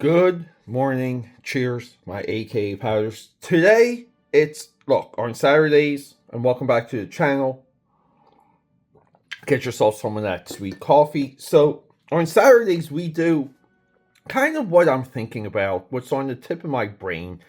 Good morning, cheers, my AKAPADers. Today, look, on Saturdays, and welcome back to the channel. Get yourself some of that sweet coffee. So, on Saturdays, we do kind of what I'm thinking about, what's on the tip of my brain,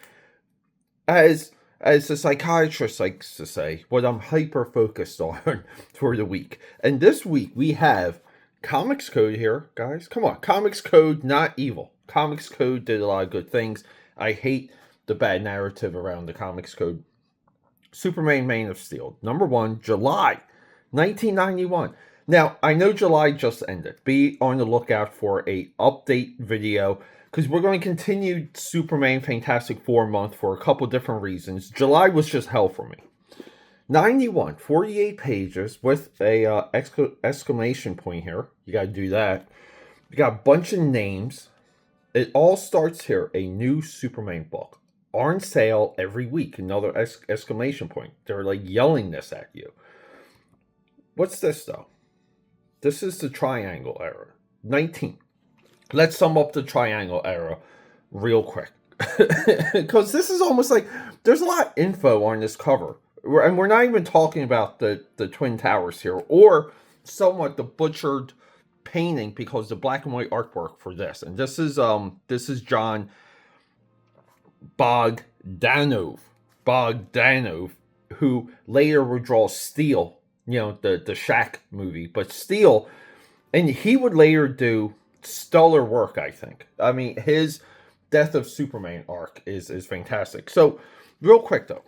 as a psychiatrist likes to say, what I'm hyper-focused on for the week. And this week, we have Comics Code here, guys. Come on, Comics Code, not evil. Comics Code did a lot of good things. I hate the bad narrative around the Comics Code. Superman Man of Steel. Number 1, July 1991. Now, I know July just ended. Be on the lookout for a update video because we're going to continue Superman Fantastic Four month for a couple different reasons. July was just hell for me. 91, 48 pages with a exclamation point here. You got to do that. You got a bunch of names. It all starts here, a new Superman book. On sale every week, another exclamation point. They're like yelling this at you. What's this though? This is the Triangle Era. 19. Let's sum up the Triangle Era real quick. Because this is almost like, there's a lot of info on this cover. And we're not even talking about the Twin Towers here, or somewhat the butchered painting, because the black and white artwork for this, and this is John Bogdanove, who later would draw Steel, the Shaq movie, but Steel, and he would later do stellar work, I think. I mean, his Death of Superman arc is fantastic. So, real quick though,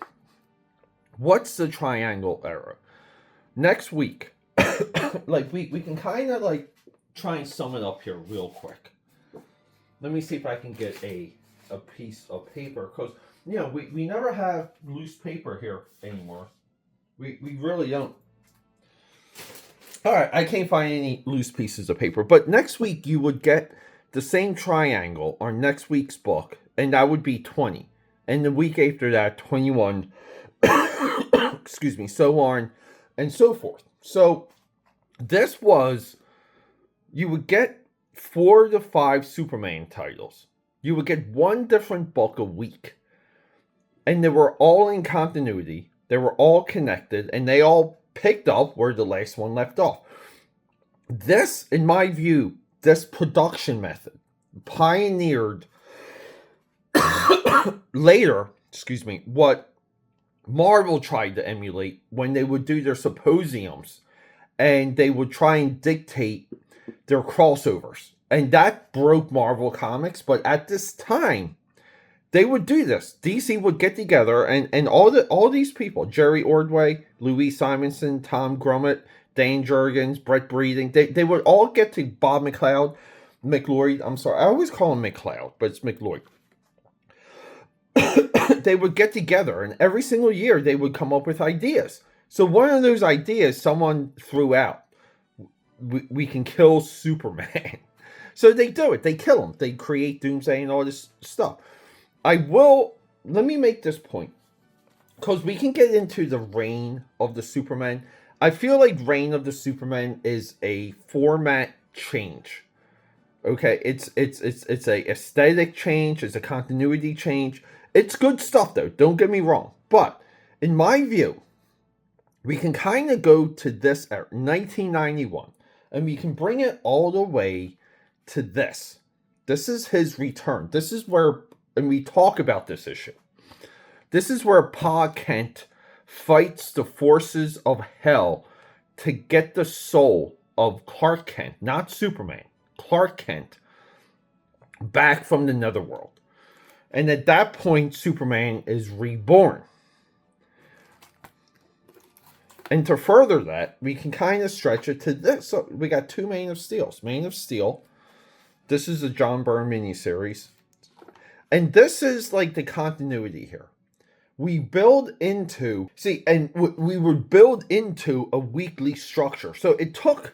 what's the Triangle Era? Next week, like we can kind of like try and sum it up here real quick. Let me see if I can get a piece of paper, because we never have loose paper here anymore. We really don't. All right, I can't find any loose pieces of paper, but next week you would get the same triangle on next week's book, and that would be 20, and the week after that 21. Excuse me, so on and so forth. So this was, you would get 4 to 5 Superman titles. You would get one different book a week. And they were all in continuity. They were all connected. And they all picked up where the last one left off. This, in my view, this production method pioneered later, what Marvel tried to emulate when they would do their symposiums and they would try and dictate their crossovers. And that broke Marvel Comics. But at this time, they would do this. DC would get together and all these people, Jerry Ordway, Louise Simonson, Tom Grummett, Dan Jurgens, Brett Breeding, they would all get to Bob McLeod. I'm sorry, I always call him McLeod, but it's McLeod. They would get together, and every single year they would come up with ideas. So one of those ideas someone threw out. We can kill Superman. So they do it. They kill him. They create Doomsday and all this stuff. Let me make this point, because we can get into the Reign of the Superman. I feel like Reign of the Superman is a format change. Okay, it's a aesthetic change. It's a continuity change. It's good stuff, though. Don't get me wrong. But in my view, we can kind of go to this era, 1991, and we can bring it all the way to this. This is his return. This is where, and we talk about this issue, this is where Pa Kent fights the forces of hell to get the soul of Clark Kent, not Superman, Clark Kent, back from the netherworld. And at that point, Superman is reborn. And to further that, we can kind of stretch it to this. So we got 2 Man of Steels. Man of Steel. This is a John Byrne miniseries. And this is like the continuity here. We build into, we would build into a weekly structure. So it took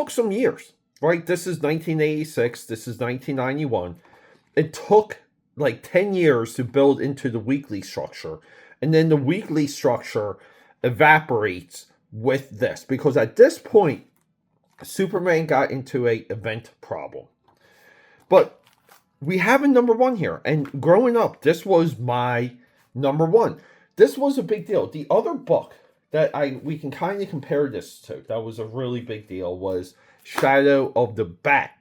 some years, right? This is 1986. This is 1991. It took like 10 years to build into the weekly structure. And then the weekly structure evaporates with this. Because at this point, Superman got into an event problem. But we have a number one here. And growing up, this was my number one. This was a big deal. The other book that we can kind of compare this to, that was a really big deal, was Shadow of the Bat.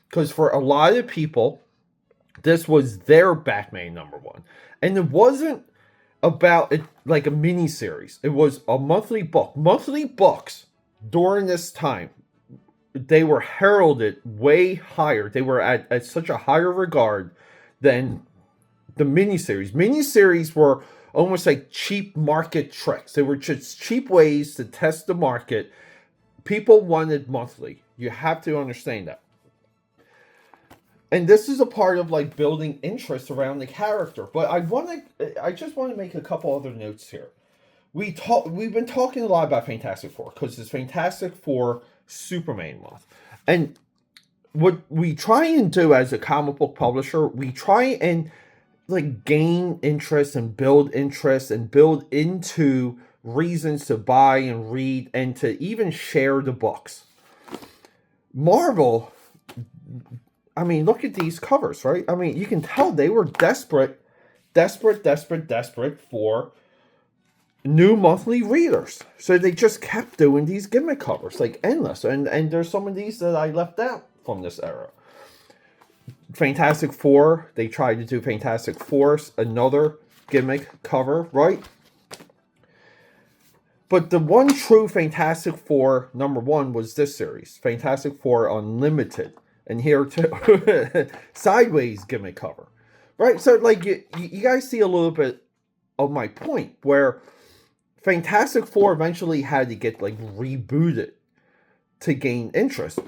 Because for a lot of people, this was their Batman number one. And it wasn't about it like a mini series. It was a monthly book. Monthly books during this time, they were heralded way higher. They were at such a higher regard than the miniseries. Miniseries were almost like cheap market tricks. They were just cheap ways to test the market. People wanted monthly. You have to understand that. And this is a part of like building interest around the character. But I just want to make a couple other notes here. We've been talking a lot about Fantastic Four because it's Fantastic Four Superman month. And what we try and do as a comic book publisher, we try and like gain interest and build into reasons to buy and read and to even share the books. Marvel, I mean, look at these covers, right? I mean, you can tell they were desperate for new monthly readers. So they just kept doing these gimmick covers, like endless. And there's some of these that I left out from this era. Fantastic Four, they tried to do Fantastic Force, another gimmick cover, right? But the one true Fantastic Four number one was this series, Fantastic Four Unlimited. And here too, sideways gimmick cover, right? So like you guys see a little bit of my point where Fantastic Four eventually had to get like rebooted to gain interest.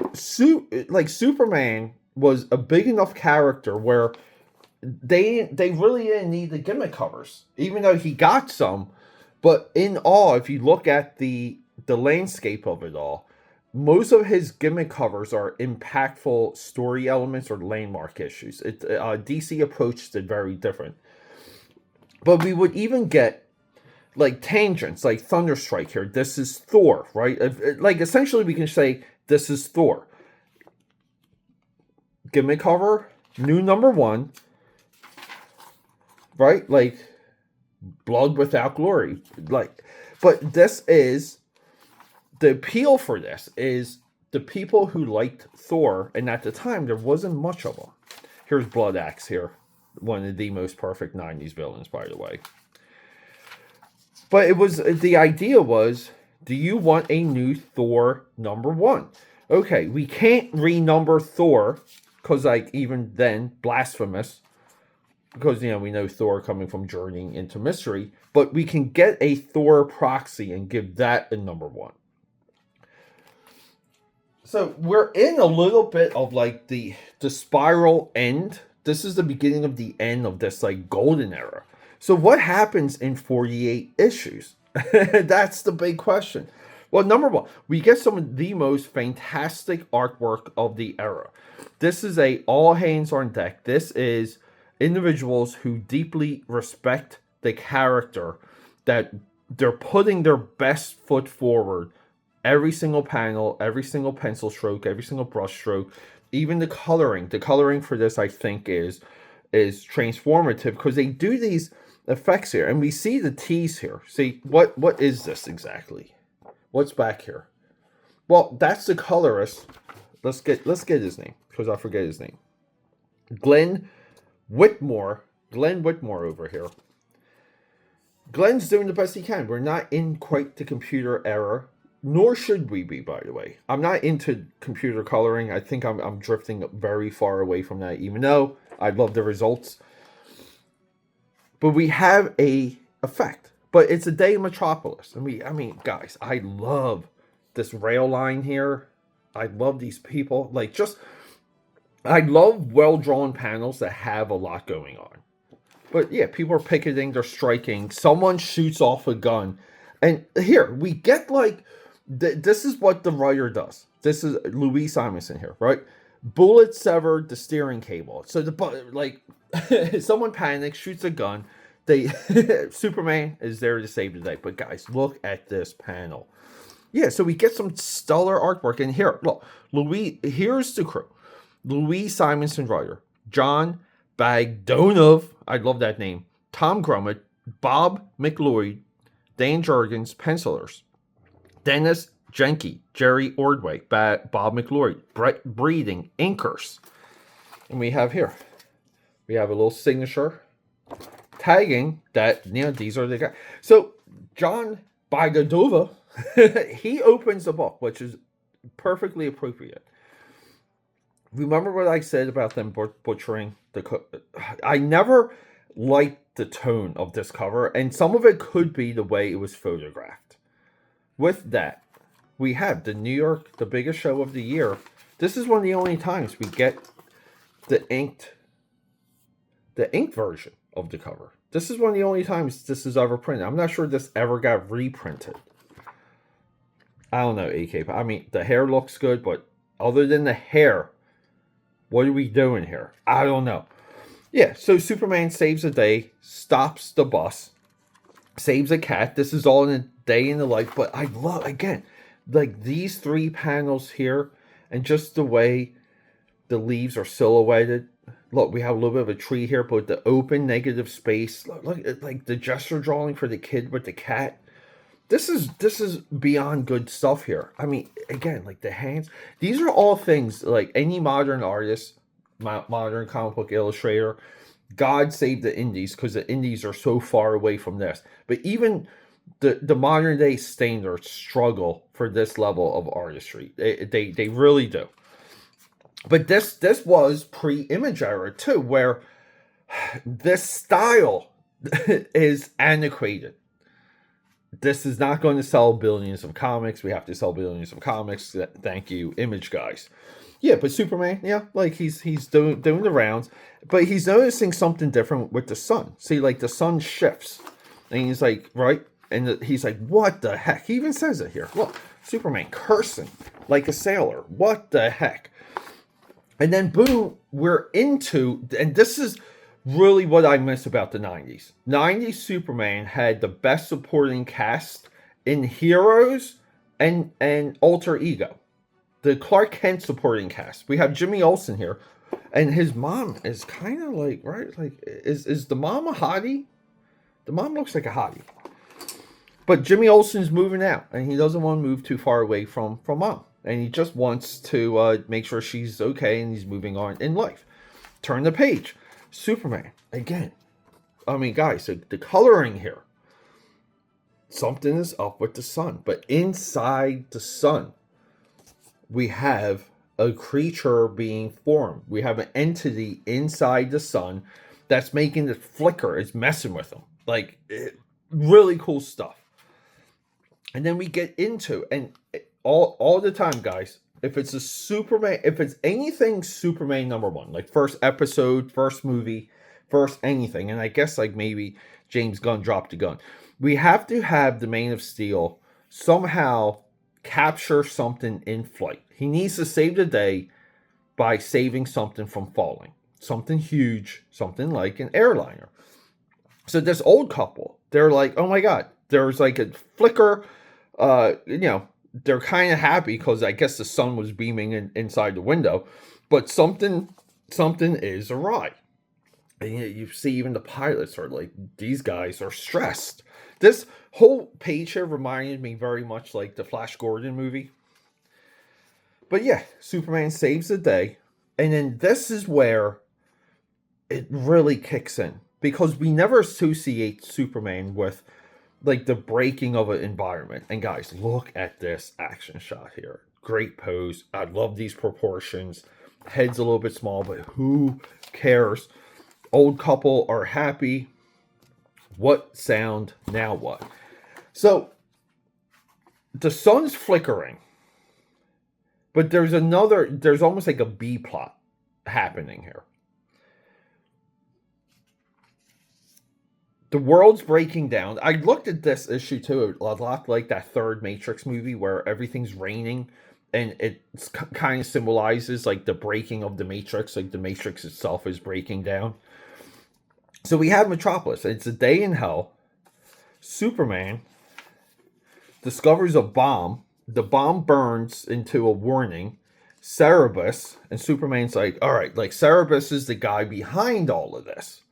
Like Superman was a big enough character where they really didn't need the gimmick covers, even though he got some. But in all, if you look at the landscape of it all, most of his gimmick covers are impactful story elements or landmark issues. DC approached it very different. But we would even get like tangents, like Thunderstrike here. This is Thor, right? Like essentially we can say this is Thor. Gimmick cover, new number one, right? Like Blood Without Glory. Like, but this is the appeal for this is the people who liked Thor, and at the time there wasn't much of them. Here's Blood Axe here, one of the most perfect 90s villains, by the way. But it was the idea was, do you want a new Thor number one? Okay, we can't renumber Thor because like even then blasphemous, because we know Thor coming from journeying into mystery, but we can get a Thor proxy and give that a number one. So we're in a little bit of like the spiral end. This is the beginning of the end of this like golden era. So what happens in 48 issues? That's the big question. Well, number one, we get some of the most fantastic artwork of the era. This is a all hands on deck. This is individuals who deeply respect the character, that they're putting their best foot forward. Every single panel, every single pencil stroke, every single brush stroke, even the coloring. The coloring for this, I think, is transformative because they do these effects here, and we see the T's here. See what is this exactly? What's back here? Well, that's the colorist. Let's get his name because I forget his name. Glenn Whitmore over here. Glenn's doing the best he can. We're not in quite the computer era, nor should we be, by the way. I'm not into computer coloring. I think I'm drifting very far away from that, even though I love the results. But we have a effect. But it's a day in Metropolis. And guys, I love this rail line here. I love these people. I love well-drawn panels that have a lot going on. But yeah, people are picketing, they're striking. Someone shoots off a gun. And here, we get this is what the writer does. This is Louis Simonson here, right? Bullet severed the steering cable. So someone panics, shoots a gun. Superman is there to save the day. But guys, look at this panel. Yeah, so we get some stellar artwork. And here, look, here's the crew. Louis Simonson writer, John Bagdonov, I love that name, Tom Grummett, Bob McLeod, Dan Jurgens, pencilers, Dennis Jenke, Jerry Ordway, Bob McLeod, Brett Breeding, inkers. And we have here, we have a little signature tagging that, these are the guys. So John Bagdonov, he opens the book, which is perfectly appropriate. Remember what I said about them butchering the I never liked the tone of this cover, and some of it could be the way it was photographed. With that, we have the New York, the biggest show of the year. This is one of the only times we get the inked version of the cover. This is one of the only times this is ever printed. I'm not sure this ever got reprinted. I don't know, AKAPAD. I mean, the hair looks good, but other than the hair, what are we doing here? I don't know. Yeah, so Superman saves a day, stops the bus, saves a cat. This is all in a day in the life. But I love, again, like these 3 panels here and just the way the leaves are silhouetted. Look, we have a little bit of a tree here, but the open negative space. Look at like the gesture drawing for the kid with the cat. This is beyond good stuff here. I mean, again, like the hands. These are all things like any modern artist, modern comic book illustrator. God save the indies, because the indies are so far away from this. But even the modern day standards struggle for this level of artistry. They really do. But this was pre-image era too, where this style is antiquated. This is not going to sell billions of comics. We have to sell billions of comics. Thank you, image guys. Yeah, but Superman, yeah, like he's doing the rounds, but he's noticing something different with the sun. See, like the sun shifts, and he's like, right, and he's like, what the heck? He even says it here. Look, Superman cursing like a sailor. What the heck? And then boom, we're into, and this is really what I miss about the 90s. 90s Superman had the best supporting cast in Heroes and Alter Ego. The Clark Kent supporting cast. We have Jimmy Olsen here. And his mom is kind of like, right? Like, is the mom a hottie? The mom looks like a hottie. But Jimmy Olsen's moving out. And he doesn't want to move too far away from mom. And he just wants to make sure she's okay and he's moving on in life. Turn the page. Superman, again. I mean, guys, so the coloring here. Something is up with the sun. But inside the sun, we have a creature being formed. We have an entity inside the sun that's making it flicker. It's messing with them. Like, really cool stuff. And then we get into, and all the time, guys, if it's a Superman, if it's anything Superman #1, like first episode, first movie, first anything, and I guess like maybe James Gunn dropped the gun, we have to have the Man of Steel somehow capture something in flight. He needs to save the day by saving something from falling. Something huge, something like an airliner. So this old couple, they're like, oh my God, there's like a flicker, they're kind of happy because I guess the sun was beaming inside the window, but something is awry. And you see even the pilots are like, these guys are stressed. This whole page here reminded me very much like the Flash Gordon movie. But yeah, Superman saves the day. And then this is where it really kicks in. Because we never associate Superman with like the breaking of an environment. And guys, look at this action shot here. Great pose. I love these proportions. Head's a little bit small, but who cares? Old couple are happy. What sound? Now what? So the sun's flickering. But there's almost like a B plot happening here. The world's breaking down. I looked at this issue too a lot like that third Matrix movie where everything's raining and it kind of symbolizes like the breaking of the Matrix, like the Matrix itself is breaking down. So we have Metropolis. It's a day in hell. Superman discovers a bomb. The bomb burns into a warning. Cerebus, and Superman's like, all right, like Cerebus is the guy behind all of this,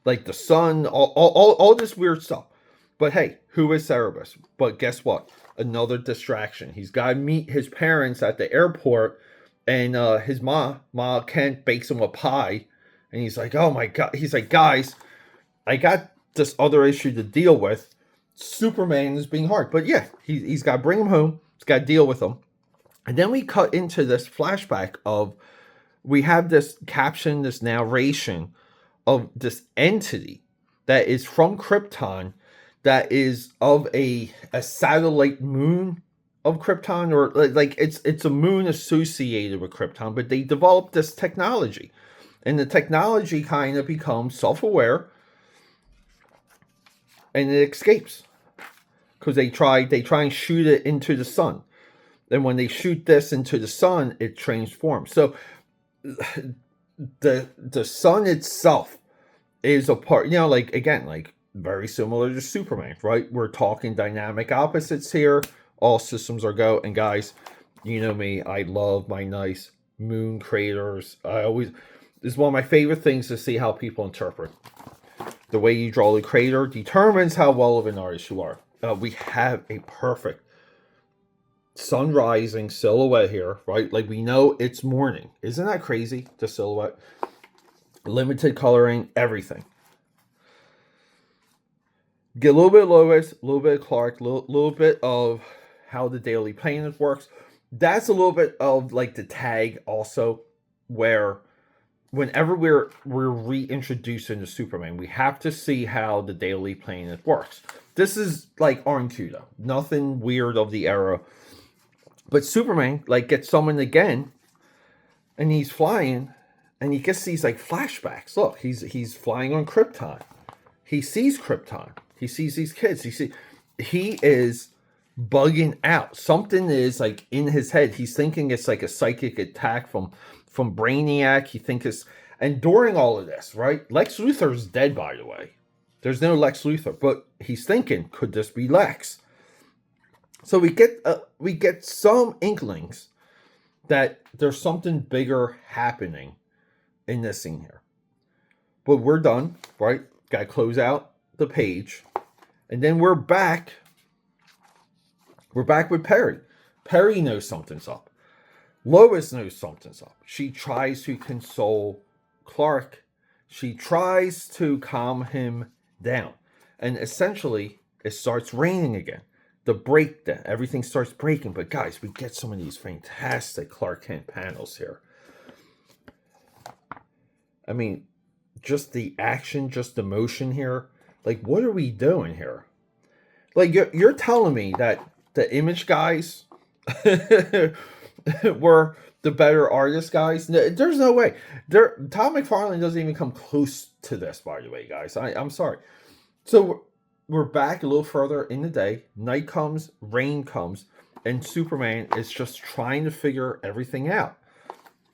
like the sun, all this weird stuff. But hey, who is Cerebus? But guess what? Another distraction. He's got to meet his parents at the airport, and his Ma Kent bakes him a pie, and he's like, oh my god. He's like, guys, I got this other issue to deal with. Superman is being hard, but yeah, he's got to bring him home. He's got to deal with him. And then we cut into this flashback of, we have this caption, this narration of this entity that is from Krypton, that is of a satellite moon of Krypton, or like it's a moon associated with Krypton, but they developed this technology, and the technology kind of becomes self-aware, and it escapes because they try and shoot it into the sun. And when they shoot this into the sun, it transforms. So the sun itself is a part, like, again, like very similar to Superman, right? We're talking dynamic opposites here. All systems are go. And guys, you know me, I love my nice moon craters. This is one of my favorite things to see how people interpret. The way you draw the crater determines how well of an artist you are. We have a perfect sun rising silhouette here, right? Like, we know it's morning. Isn't that crazy? The silhouette, limited coloring, everything. Get a little bit of Lois, a little bit of Clark, a little bit of how the Daily Planet works. That's a little bit of like the tag also, where whenever we're reintroducing to Superman, we have to see how the Daily Planet works. This is like on cue though. Nothing weird of the era. But Superman, like, gets summoned again, and he's flying, and he gets these, like, flashbacks. Look, he's flying on Krypton. He sees Krypton. He sees these kids. He is bugging out. Something is, like, in his head. He's thinking it's, like, a psychic attack from Brainiac. He thinks it's... And during all of this, right, Lex Luthor's dead, by the way. There's no Lex Luthor. But he's thinking, could this be Lex? So we get some inklings that there's something bigger happening in this scene here. But we're done, right? Got to close out the page. And then we're back. We're back with Perry. Perry knows something's up. Lois knows something's up. She tries to console Clark. She tries to calm him down. And essentially, it starts raining again. Everything starts breaking. But guys, we get some of these fantastic Clark Kent panels here. I mean, just the action, just the motion here. Like, what are we doing here? Like, you're telling me that the Image guys were the better artist guys? There's no way. Todd McFarlane doesn't even come close to this, by the way, guys. I'm sorry. So we're back a little further in the day. Night comes, rain comes, and Superman is just trying to figure everything out.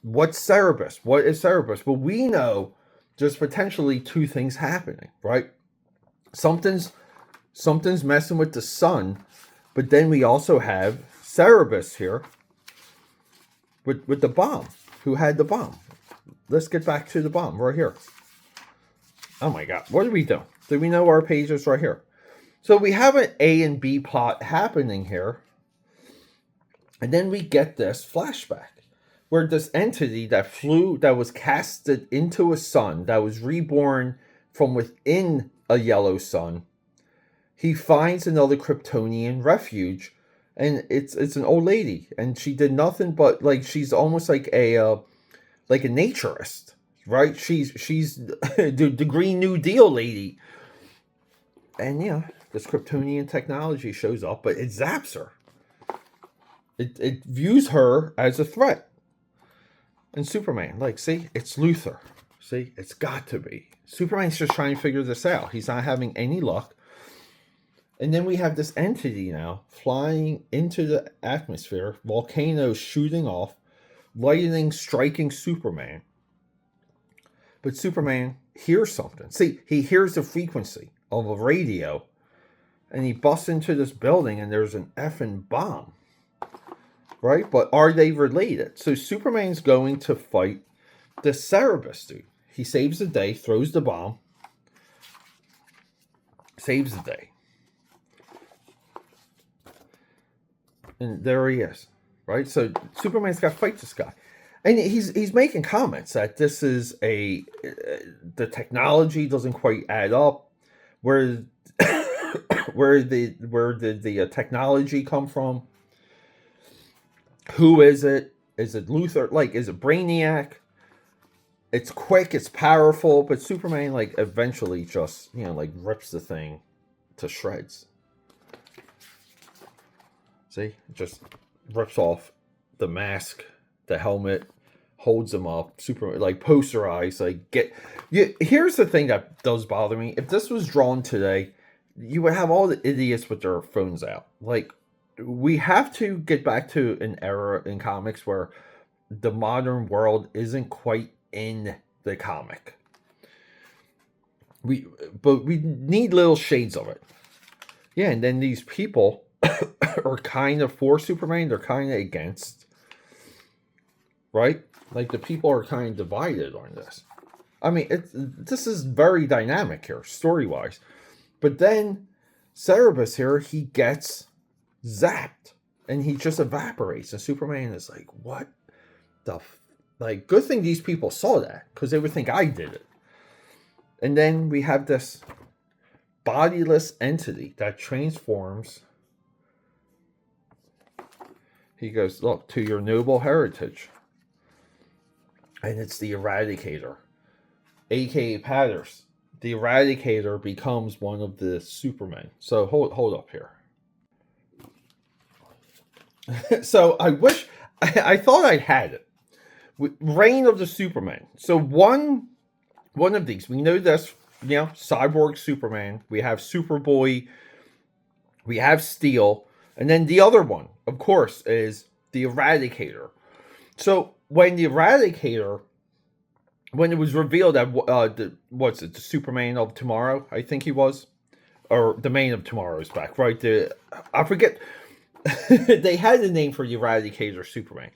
What's Cerebus? What is Cerebus? Well, we know there's potentially two things happening, right? Something's messing with the sun, but then we also have Cerebus here with the bomb. Who had the bomb? Let's get back to the bomb right here. Oh my God, what do we do? Do we know our pages right here? So we have an A and B plot happening here. And then we get this flashback where this entity that was casted into a sun, that was reborn from within a yellow sun, he finds another Kryptonian refuge, and it's an old lady, and she did nothing but, like, she's almost like a naturist, right? She's the Green New Deal lady. And yeah, this Kryptonian technology shows up, but it zaps her. It views her as a threat. And Superman, like, see, it's Luthor. See, it's got to be. Superman's just trying to figure this out. He's not having any luck. And then we have this entity now flying into the atmosphere, volcanoes shooting off, lightning striking Superman. But Superman hears something. See, he hears the frequency of a radio, and he busts into this building, and there's an effing bomb. right? But are they related? So Superman's going to fight the Cerebus dude. He saves the day, throws the bomb, saves the day. And there he is, right? So Superman's got to fight this guy. And he's making comments that this is the technology doesn't quite add up. Where where did the technology come from? Who is it? Is it Luthor? Like, is it Brainiac? It's quick, it's powerful, but Superman like eventually just like rips the thing to shreds. See, it just rips off the mask, the helmet, holds him up, super like posterized. Here's the thing that does bother me. If this was drawn today, you would have all the idiots with their phones out. Like, we have to get back to an era in comics where the modern world isn't quite in the comic. But we need little shades of it. Yeah, and then these people are kind of for Superman, they're kind of against. Right? Like, the people are kind of divided on this. I mean, this is very dynamic here, story-wise. But then Cerebus here, he gets zapped. And he just evaporates. And Superman is like, what the like, good thing these people saw that, because they would think I did it. And then we have this bodiless entity that transforms. He goes, look, to your noble heritage. And it's the Eradicator. AKAPAD. The Eradicator becomes one of the Supermen. So hold up here. So I thought I had it. Reign of the Supermen. So one of these, we know this, Cyborg Superman. We have Superboy. We have Steel. And then the other one, of course, is the Eradicator. So when the Eradicator, when it was revealed that, the Superman of Tomorrow, I think he was, or the Man of Tomorrow is back, right? I forget, they had a name for the Eradicator Superman.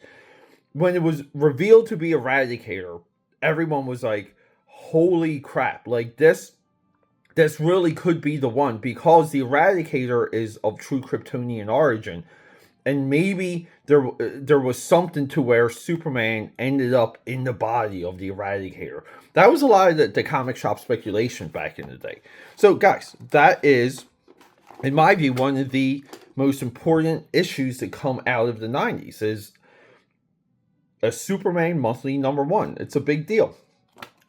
When it was revealed to be Eradicator, everyone was like, holy crap, like this really could be the one, because the Eradicator is of true Kryptonian origin. And maybe there was something to where Superman ended up in the body of the Eradicator. That was a lot of the comic shop speculation back in the day. So, guys, that is, in my view, one of the most important issues that come out of the 90s is a Superman monthly #1. It's a big deal.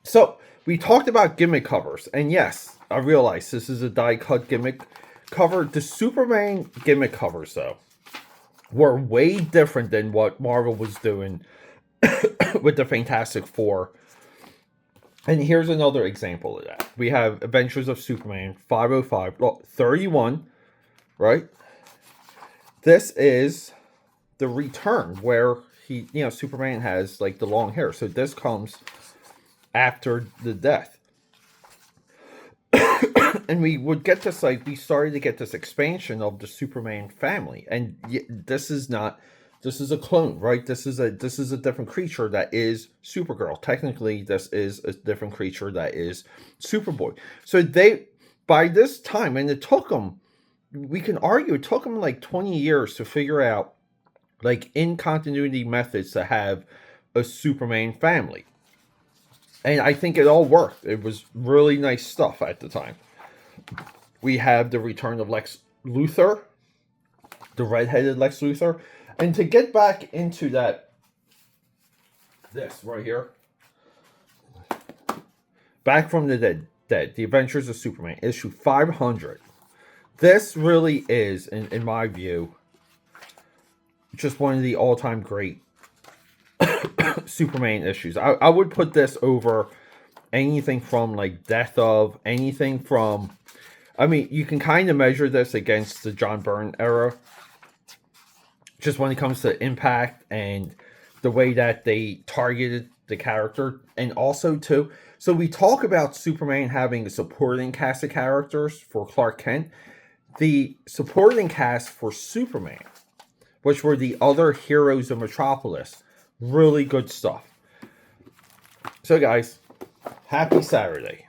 So, we talked about gimmick covers. And yes, I realize this is a die-cut gimmick cover. The Superman gimmick covers, though, were way different than what Marvel was doing with the Fantastic Four. And here's another example of that. We have Adventures of Superman 505, 31, right? This is the return where Superman has like the long hair. So this comes after the death. And we would get this, we started to get this expansion of the Superman family. And this is a clone, right? This is a different creature that is Supergirl. Technically, this is a different creature that is Superboy. So by this time, and it took them, we can argue, it took them like 20 years to figure out, like, in continuity methods to have a Superman family. And I think it all worked. It was really nice stuff at the time. We have the return of Lex Luthor, the red-headed Lex Luthor. And to get back into this right here, Back from the Dead, The Adventures of Superman, issue 500. This really is, in my view, just one of the all-time great Superman issues. I would put this over anything from like Death of, anything from, I mean, you can kind of measure this against the John Byrne era, just when it comes to impact and the way that they targeted the character. And also too, so we talk about Superman having a supporting cast of characters for Clark Kent. The supporting cast for Superman which were the other heroes of Metropolis. Really good stuff. So guys, happy Saturday.